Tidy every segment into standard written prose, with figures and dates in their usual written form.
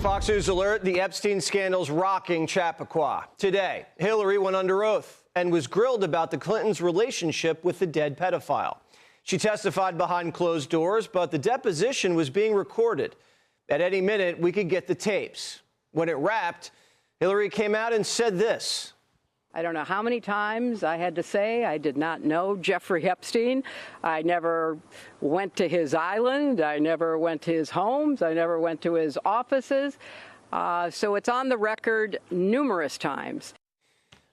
Fox News alert, the Epstein scandal's rocking Chappaqua. Today, Hillary went under oath and was grilled about the Clintons' relationship with the dead pedophile. She testified behind closed doors, but the deposition was being recorded. At any minute, we could get the tapes. When it wrapped, Hillary came out and said this. I don't know how many times I had to say I did not know Jeffrey Epstein. I never went to his island. I never went to his homes. I never went to his offices. So it's on the record numerous times.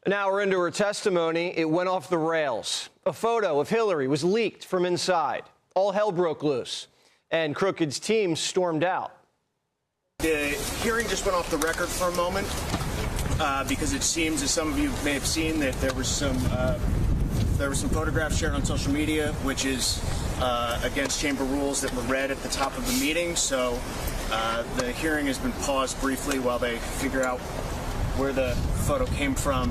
An hour into her testimony, it went off the rails. A photo of Hillary was leaked from inside. All hell broke loose, and Crooked's team stormed out. The hearing just went off the record for a moment. Because it seems, as some of you may have seen, that there were some photographs shared on social media, which is against chamber rules that were read at the top of the meeting. So the hearing has been paused briefly while they figure out where the photo came from.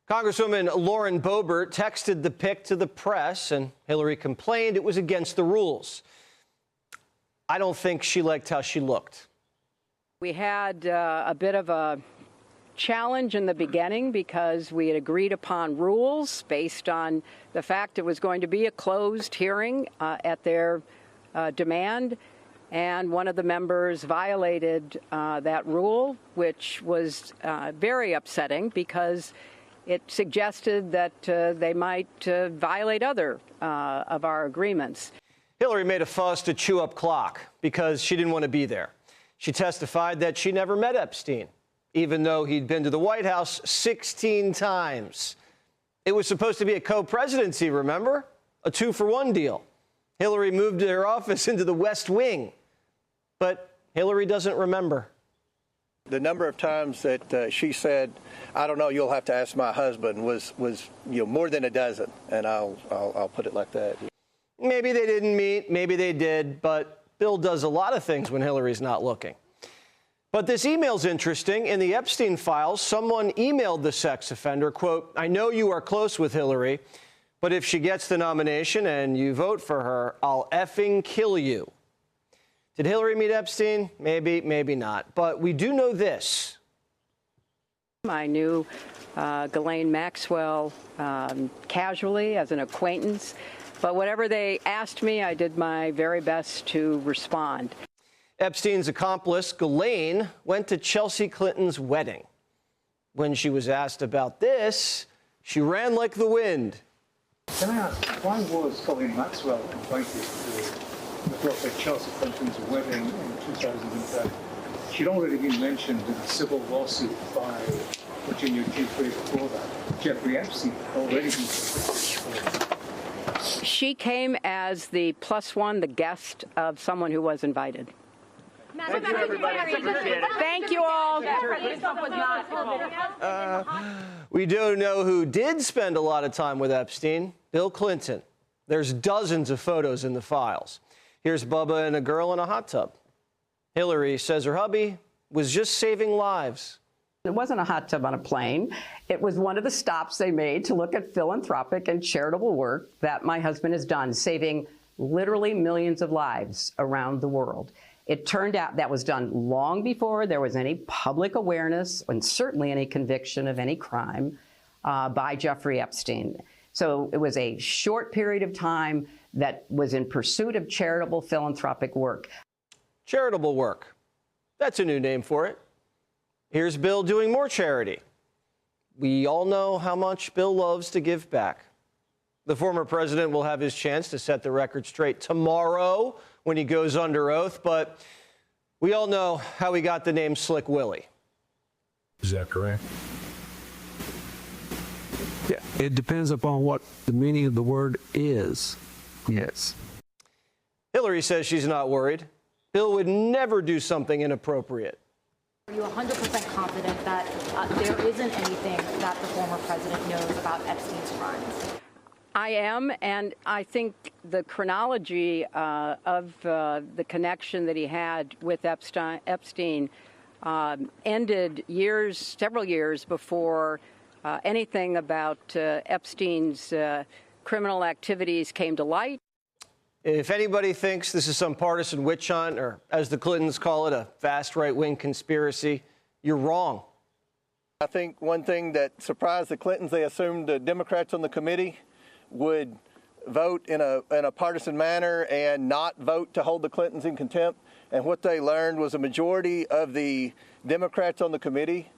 Congresswoman Lauren Boebert texted the pic to the press, and Hillary complained it was against the rules. I don't think she liked how she looked. We had a bit of a challenge in the beginning because we had agreed upon rules based on the fact it was going to be a closed hearing at their demand, and one of the members violated that rule, which was very upsetting because it suggested that they might violate other of our agreements. Hillary made a fuss to chew up clock because she didn't want to be there. She testified that she never met Epstein, even though he'd been to the White House 16 times. It was supposed to be a co-presidency, remember? A 2-for-1 deal. Hillary moved their office into the West Wing. But Hillary doesn't remember. The number of times that she said, I don't know, you'll have to ask my husband, was more than a dozen, and I'll put it like that. Maybe they didn't meet, maybe they did, but Bill does a lot of things when Hillary's not looking. But this email's interesting. In the Epstein files, someone emailed the sex offender, quote, I know you are close with Hillary, but if she gets the nomination and you vote for her, I'll effing kill you. Did Hillary meet Epstein? Maybe, maybe not. But we do know this. I knew Ghislaine Maxwell casually as an acquaintance, but whatever they asked me, I did my very best to respond. Epstein's accomplice, Ghislaine, went to Chelsea Clinton's wedding. When she was asked about this, she ran like the wind. Can I ask, why was Ghislaine Maxwell invited to the daughter of Chelsea Clinton's wedding in 2010? She'd already been mentioned in a civil lawsuit by Virginia Giuffre before that. Jeffrey Epstein already been. She came as the +1, the guest of someone who was invited. Thank you, everybody. Thank you all. We do know who did spend a lot of time with Epstein, Bill Clinton. There's dozens of photos in the files. Here's Bubba and a girl in a hot tub. Hillary says her hubby was just saving lives. It wasn't a hot tub on a plane. It was one of the stops they made to look at philanthropic and charitable work that my husband has done, saving literally millions of lives around the world. It turned out that was done long before there was any public awareness and certainly any conviction of any crime by Jeffrey Epstein. So it was a short period of time that was in pursuit of charitable philanthropic work. Charitable work. That's a new name for it. Here's Bill doing more charity. We all know how much Bill loves to give back. The former president will have his chance to set the record straight tomorrow when he goes under oath, but we all know how he got the name Slick Willie. Is that correct? Yeah, it depends upon what the meaning of the word is. Yes. Hillary says she's not worried. Bill would never do something inappropriate. Are you 100% confident that there isn't anything that the former president knows about Epstein's crimes? I am, and I think the chronology of the connection that he had with Epstein ended several years before anything about Epstein's criminal activities came to light. If anybody thinks this is some partisan witch hunt, or as the Clintons call it, a vast right-wing conspiracy, you're wrong. I think one thing that surprised the Clintons, they assumed the Democrats on the committee would vote in a partisan manner and not vote to hold the Clintons in contempt. And what they learned was a majority of the Democrats on the committee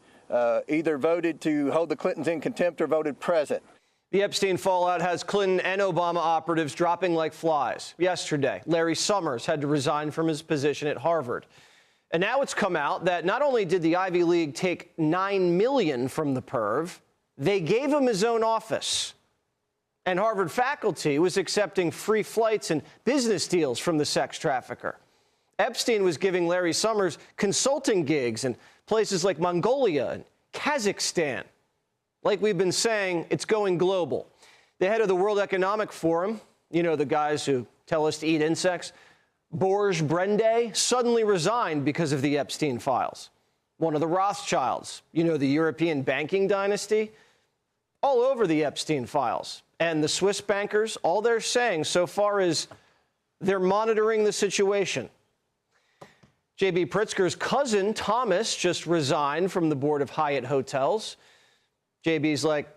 either voted to hold the Clintons in contempt or voted present. The Epstein fallout has Clinton and Obama operatives dropping like flies. Yesterday, Larry Summers had to resign from his position at Harvard. And now it's come out that not only did the Ivy League take $9 million from the perv, they gave him his own office. And Harvard faculty was accepting free flights and business deals from the sex trafficker. Epstein was giving Larry Summers consulting gigs in places like Mongolia and Kazakhstan. Like we've been saying, it's going global. The head of the World Economic Forum, you know, the guys who tell us to eat insects, Borge Brende, suddenly resigned because of the Epstein files. One of the Rothschilds, you know, the European banking dynasty, all over the Epstein files. And the Swiss bankers, all they're saying so far is they're monitoring the situation. J.B. Pritzker's cousin, Thomas, just resigned from the board of Hyatt Hotels. JB's like,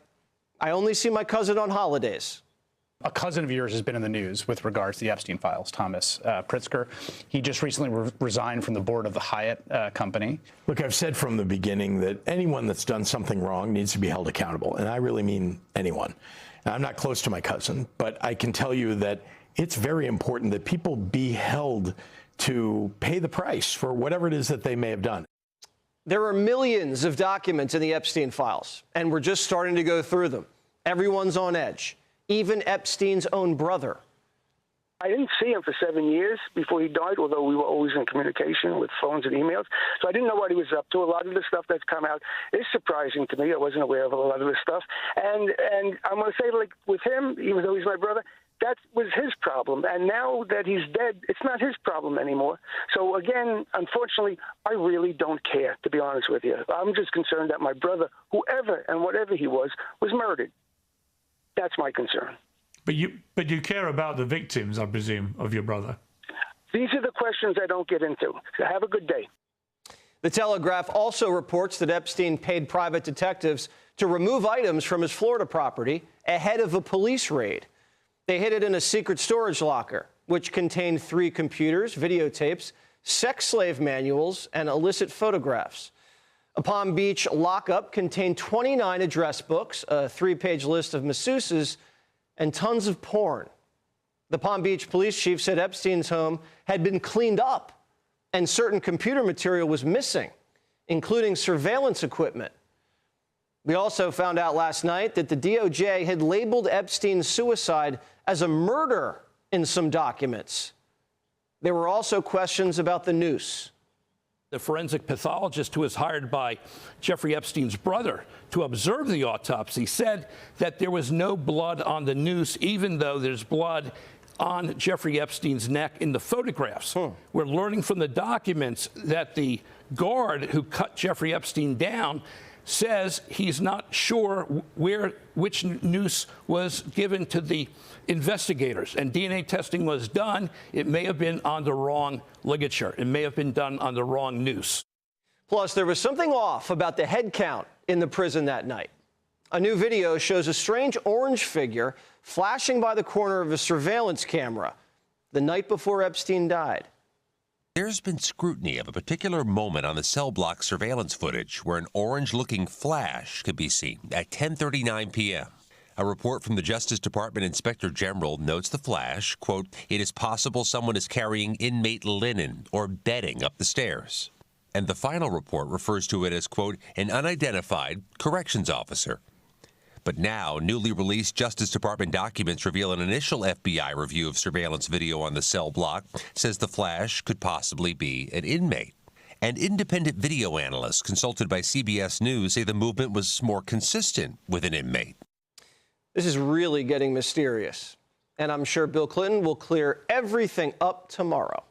I only see my cousin on holidays. A cousin of yours has been in the news with regards to the Epstein files, Thomas Pritzker. He just recently resigned from the board of the Hyatt company. Look, I've said from the beginning that anyone that's done something wrong needs to be held accountable, and I really mean anyone. Now, I'm not close to my cousin, but I can tell you that it's very important that people be held to pay the price for whatever it is that they may have done. There are millions of documents in the Epstein files, and we're just starting to go through them. Everyone's on edge, even Epstein's own brother. I didn't see him for 7 years before he died, although we were always in communication with phones and emails. So I didn't know what he was up to. A lot of the stuff that's come out is surprising to me. I wasn't aware of a lot of this stuff. And I'm going to say, like, with him, even though he's my brother, that was his problem. And now that he's dead, it's not his problem anymore. So, again, unfortunately, I really don't care, to be honest with you. I'm just concerned that my brother, whoever and whatever he was murdered. That's my concern. But you care about the victims, I presume, of your brother. These are the questions I don't get into. So have a good day. The Telegraph also reports that Epstein paid private detectives to remove items from his Florida property ahead of a police raid. They hid it in a secret storage locker, which contained 3 computers, videotapes, sex slave manuals, and illicit photographs. A Palm Beach lockup contained 29 address books, a 3-page list of masseuses, and tons of porn. The Palm Beach police chief said Epstein's home had been cleaned up and certain computer material was missing, including surveillance equipment. We also found out last night that the DOJ had labeled Epstein's suicide as a murder in some documents. There were also questions about the noose. The forensic pathologist who was hired by Jeffrey Epstein's brother to observe the autopsy said that there was no blood on the noose, even though there's blood on Jeffrey Epstein's neck in the photographs. We're learning from the documents that the guard who cut Jeffrey Epstein down says he's not sure which noose was given to the investigators, and DNA testing was done. It may have been on the wrong ligature. It may have been done on the wrong noose. Plus, there was something off about the head count in the prison that night. A new video shows a strange orange figure flashing by the corner of a surveillance camera the night before Epstein died. There's been scrutiny of a particular moment on the cell block surveillance footage where an orange-looking flash could be seen at 10:39 p.m. A report from the Justice Department Inspector General notes the flash, quote, it is possible someone is carrying inmate linen or bedding up the stairs. And the final report refers to it as, quote, an unidentified corrections officer. But now, newly released Justice Department documents reveal an initial FBI review of surveillance video on the cell block says the flash could possibly be an inmate. And independent video analysts consulted by CBS News say the movement was more consistent with an inmate. This is really getting mysterious, and I'm sure Bill Clinton will clear everything up tomorrow.